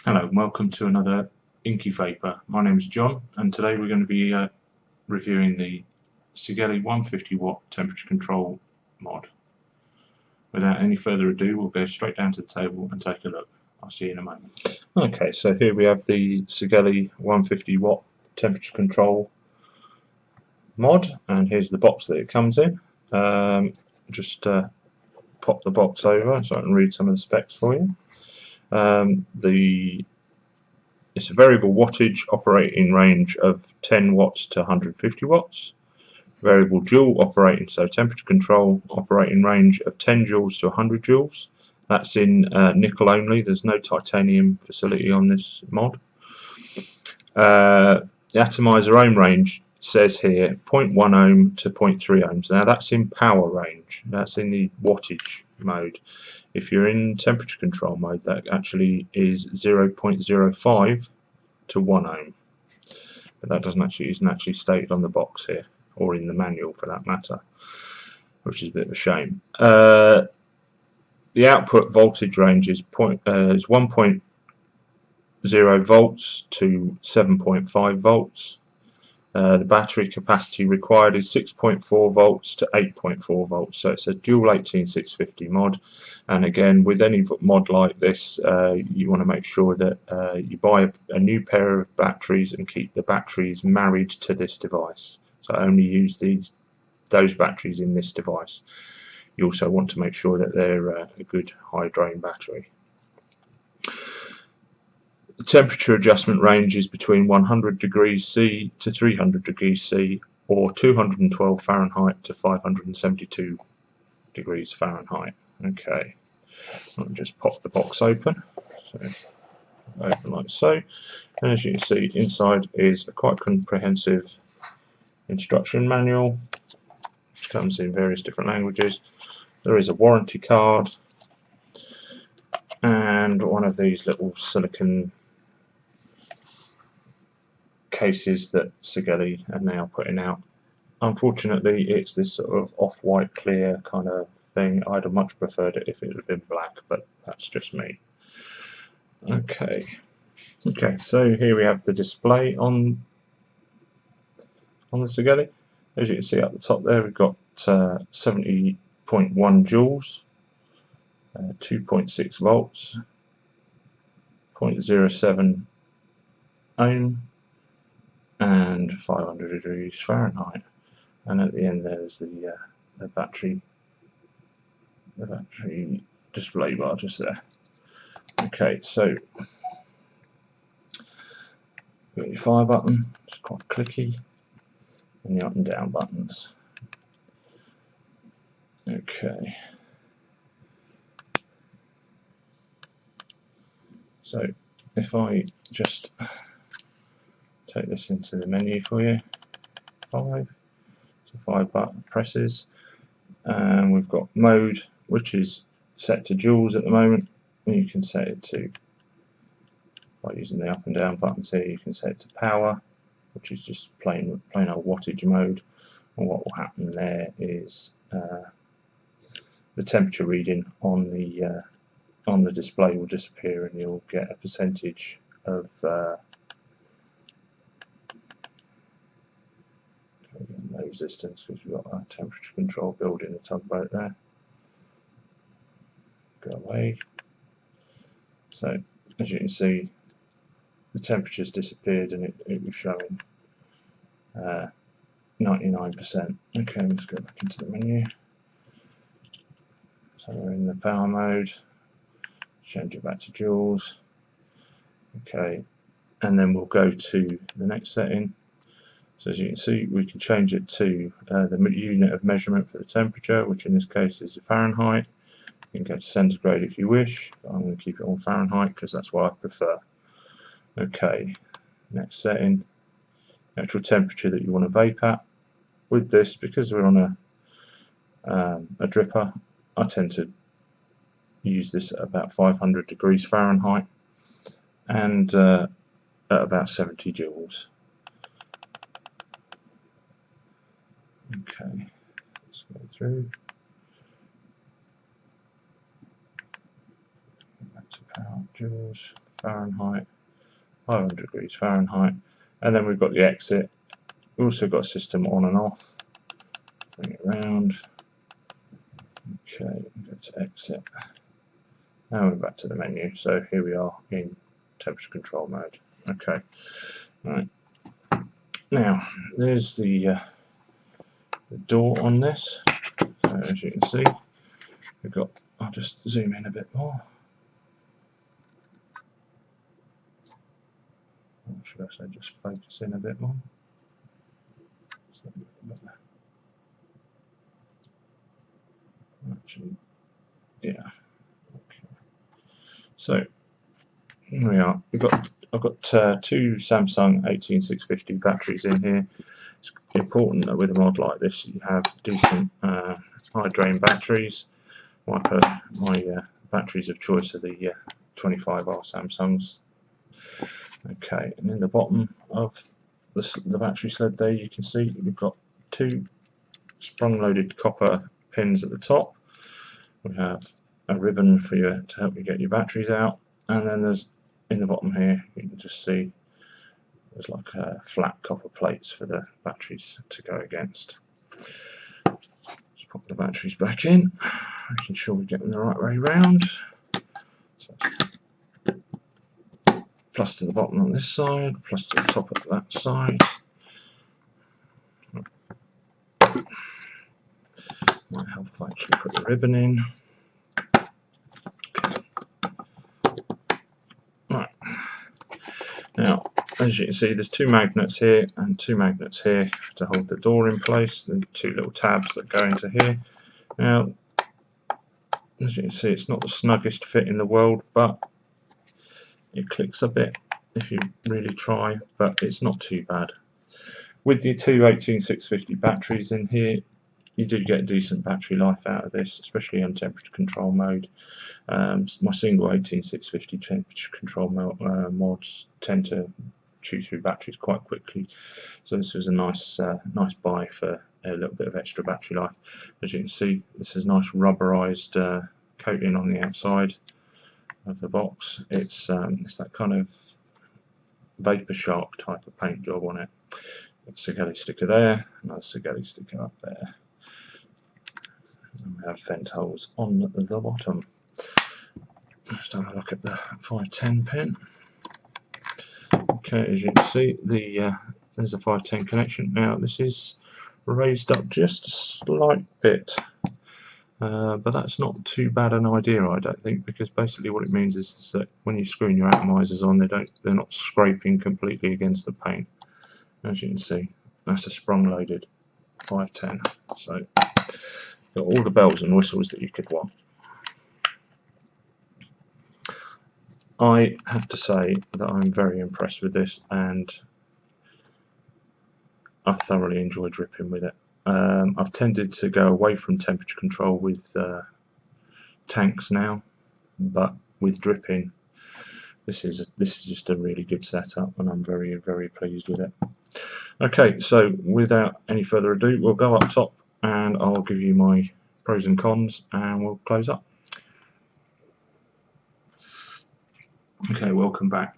Hello and welcome to another Inky Vaper. My name is John and today we're going to be reviewing the Sigelei 150 watt temperature control mod. Without any further ado, we'll go straight down to the table and take a look. I'll see you in a moment. Okay, so here we have the Sigelei 150 watt temperature control mod, and here's the box that it comes in. Just pop the box over so I can read some of the specs for you. It's a variable wattage operating range of 10 watts to 150 watts. Variable joule operating, so temperature control operating range of 10 joules to 100 joules. That's in nickel only. There's no titanium facility on this mod. The atomizer ohm range says here 0.1 ohm to 0.3 ohms. Now that's in power range. That's in the wattage mode. If you're in temperature control mode, that actually is 0.05 to 1 ohm, but that isn't actually stated on the box here, or in the manual for that matter, which is a bit of a shame. The output voltage range is 1.0 volts to 7.5 volts. The battery capacity required is 6.4 volts to 8.4 volts, so it's a dual 18650 mod. And again, with any mod like this, you want to make sure that you buy a new pair of batteries and keep the batteries married to this device. So only use those batteries in this device. You also want to make sure that they're a good high drain battery. The temperature adjustment range is between 100 degrees C to 300 degrees C, or 212 Fahrenheit to 572 degrees Fahrenheit. Okay, I'll just pop the box open. So open like so, and as you can see, inside is a quite comprehensive instruction manual, which comes in various different languages. There is a warranty card and one of these little silicon cases that Sigelei are now putting out. Unfortunately, it's this sort of off-white clear kind of thing. I'd have much preferred it if it had been black, but that's just me. Okay, so here we have the display on the Sigelei. As you can see at the top there, we've got 70.1 joules, 2.6 volts, 0.07 ohm, and 500 degrees Fahrenheit. And at the end there's the battery display bar just there. Okay, so got your fire button, it's quite clicky, and your up and down buttons. Okay, so if I just take this into the menu for you, 5 button presses, and we've got mode, which is set to joules at the moment, and you can set it to, by using the up and down buttons here, you can set it to power, which is just plain old wattage mode. And what will happen there is the temperature reading on the display will disappear, and you'll get a percentage of no resistance, because we've got our temperature control built in the tugboat there. Go away. So as you can see, the temperature's disappeared and it was showing 99%. Okay, let's go back into the menu. So we're in the power mode, change it back to joules. Okay, and then we'll go to the next setting. So as you can see, we can change it to the unit of measurement for the temperature, which in this case is Fahrenheit. You can go to centigrade if you wish, but I'm going to keep it on Fahrenheit because that's what I prefer. Okay, next setting, actual temperature that you want to vape at. With this, because we're on a dripper, I tend to use this at about 500 degrees Fahrenheit and at about 70 joules. Okay, let's go through. Back to power joules, Fahrenheit, 500 degrees Fahrenheit, and then we've got the exit. We've also got system on and off. Bring it round. Okay, go to exit. Now we're back to the menu. So here we are in temperature control mode. Okay, right. Now there's the door on this. So as you can see, we've got. I'll just zoom in a bit more. Or should I say just focus in a bit more? Actually, yeah. Okay. So here we are. I've got two Samsung 18650 batteries in here. It's important that with a mod like this you have decent high drain batteries. Vaper, my batteries of choice are the 25R Samsungs. Okay, and in the bottom of the battery sled there, you can see we've got two sprung-loaded copper pins at the top. We have a ribbon for you to help you get your batteries out, and then there's in the bottom here you can just see there's like flat copper plates for the batteries to go against. Just pop the batteries back in, making sure we get them the right way round. So plus to the bottom on this side, plus to the top of that side. Might help if I actually put the ribbon in. Right. Now, as you can see, there's two magnets here and two magnets here to hold the door in place. The two little tabs that go into here. Now, as you can see, it's not the snuggest fit in the world, but it clicks a bit if you really try, but it's not too bad. With the two 18650 batteries in here, you do get a decent battery life out of this, especially on temperature control mode. My single 18650 temperature control mods tend to chew through batteries quite quickly, so this was a nice buy for a little bit of extra battery life. As you can see, this is nice rubberized coating on the outside of the box. It's that kind of Vaper Shark type of paint job on it. Sigelei sticker there, another Sigelei sticker up there. And we have vent holes on the bottom. Just have a look at the 510 pin. Okay, as you can see, there's a 510 connection. Now this is raised up just a slight bit, but that's not too bad an idea, I don't think, because basically what it means is that when you're screwing your atomizers on, they're not scraping completely against the paint. As you can see, that's a sprung-loaded 510. So got all the bells and whistles that you could want. I have to say that I'm very impressed with this, and I thoroughly enjoy dripping with it. I've tended to go away from temperature control with tanks now, but with dripping, this is just a really good setup, and I'm very, very pleased with it. Okay, so without any further ado, we'll go up top and I'll give you my pros and cons, and we'll close up. Okay, welcome back.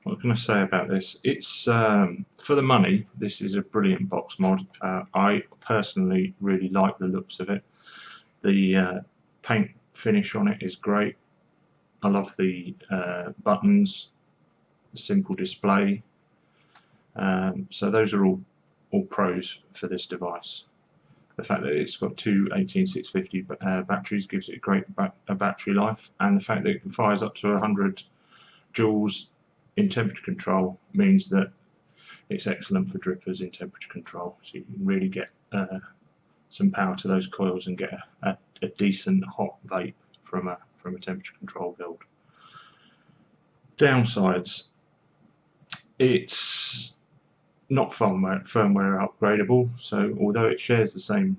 What can I say about this? It's for the money, this is a brilliant box mod. I personally really like the looks of it. The paint finish on it is great. I love the buttons, the simple display. So those are all pros for this device. The fact that it's got two 18650 batteries gives it a great battery life, and the fact that it fires up to 100 joules in temperature control means that it's excellent for drippers in temperature control. So you can really get some power to those coils and get a decent hot vape from a temperature control build. Downsides: it's not firmware upgradable, so although it shares the same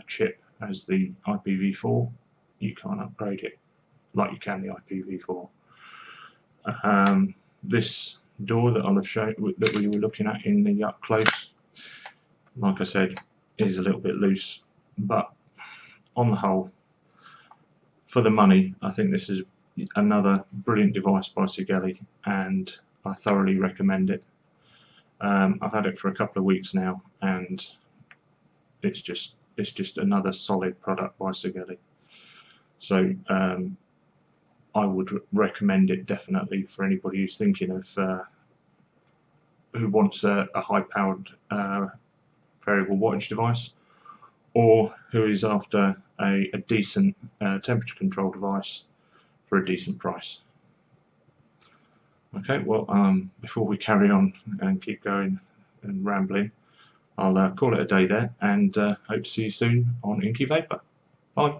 chip as the IPv4, you can't upgrade it like you can the IPv4. This door that I'll show that we were looking at in the up close, like I said, is a little bit loose, but on the whole, for the money, I think this is another brilliant device by Sigelei, and I thoroughly recommend it. I've had it for a couple of weeks now, and it's just another solid product by Sigelei. So I would recommend it definitely for anybody who's thinking of who wants a high-powered variable wattage device, or who is after a decent temperature control device for a decent price. Okay, well, before we carry on and keep going and rambling, I'll call it a day there, and hope to see you soon on Inky Vaper. Bye.